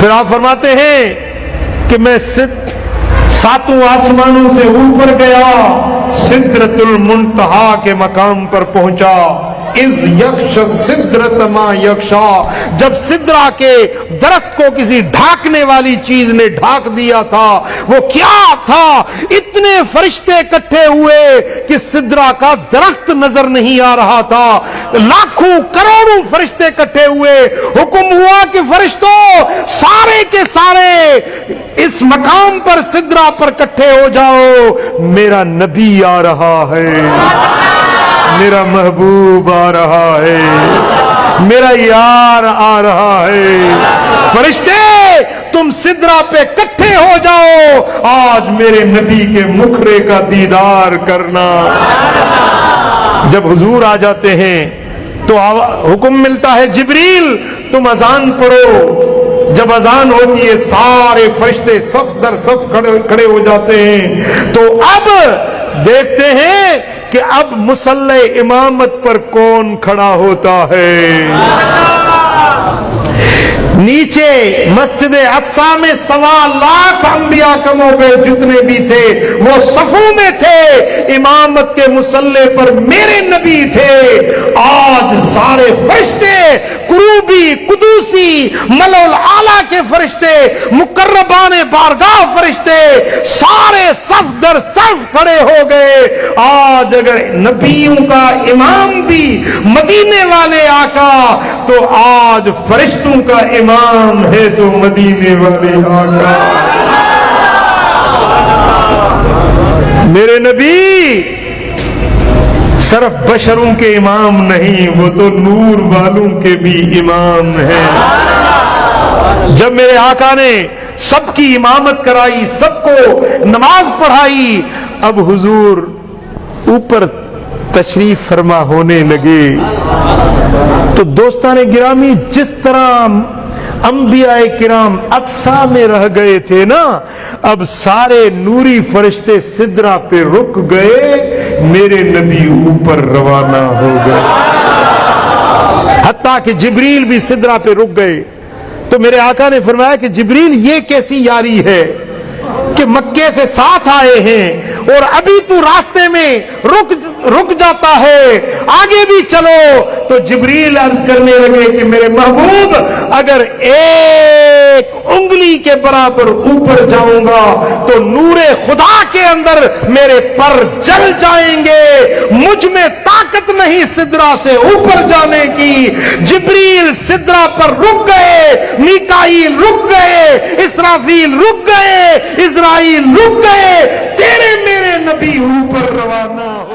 پھر آپ فرماتے ہیں کہ میں ساتوں آسمانوں سے اوپر گیا، سدرۃ المنتہا کے مقام پر پہنچا۔ اذ یغش السدرۃ ما یغشا، جب سدرہ کے درخت کو کسی ڈھانکنے والی چیز نے ڈھانک دیا تھا، وہ کیا تھا؟ اتنے فرشتے اکٹھے ہوئے کہ سدرہ کا درخت نظر نہیں آ رہا تھا۔ لاکھوں کروڑوں فرشتے اکٹھے ہوئے، حکم ہوا کہ فرشتوں سارے کے سارے اس مقام پر سدرہ پر اکٹھے ہو جاؤ، میرا نبی آ رہا ہے، میرا محبوب آ رہا ہے، میرا یار آ رہا ہے۔ فرشتے تم سدرہ پہ اکٹھے ہو جاؤ، آج میرے نبی کے مکھڑے کا دیدار کرنا۔ جب حضور آ جاتے ہیں تو حکم ملتا ہے جبریل تم اذان پڑھو۔ جب اذان ہوتی ہے سارے فرشتے صف در صف کھڑے ہو جاتے ہیں۔ تو اب دیکھتے ہیں کہ اب مصلی امامت پر کون کھڑا ہوتا ہے۔ نیچے مسجد اقصی میں 1.25 لاکھ انبیاء کم و بیش جتنے بھی تھے وہ صفوں میں تھے، امامت کے مصلی پر میرے نبی تھے۔ آج سارے فرشتے، کروبی، قدوسی، ملول اعلیٰ کے فرشتے، مقربان بارگاہ فرشتے سارے صف در صف کھڑے ہو گئے۔ آج اگر نبیوں کا امام بھی مدینے والے آقا، تو آج فرشتوں کا امام ہے تو مدینے والے آقا۔ میرے نبی صرف بشروں کے امام نہیں، وہ تو نور والوں کے بھی امام ہیں۔ جب میرے آقا نے سب کی امامت کرائی، سب کو نماز پڑھائی، اب حضور اوپر تشریف فرما ہونے لگے تو دوستان گرامی، جس طرح انبیاء کرام اقصی میں رہ گئے تھے نا، اب سارے نوری فرشتے سدرہ پہ رک گئے، میرے نبی اوپر روانہ ہو گئے۔ حتیٰ کہ جبریل بھی سدرہ پہ رک گئے۔ تو میرے آقا نے فرمایا کہ جبریل یہ کیسی یاری ہے کہ مکے سے ساتھ آئے ہیں اور ابھی تو راستے میں رک جاتا ہے، آگے بھی چلو۔ تو جبریل عرض کرنے لگے کہ میرے محبوب اگر ایک انگلی کے برابر اوپر جاؤں گا تو نور خدا کے اندر میرے پر جل جائیں گے، مجھ میں طاقت نہیں سدرہ سے اوپر جانے کی۔ جبریل سدرہ پر رک گئے، میکائیل رک گئے، اسرافیل رک گئے، اسرائیل رک گئے، تیرے میرے نبی اوپر روانہ ہو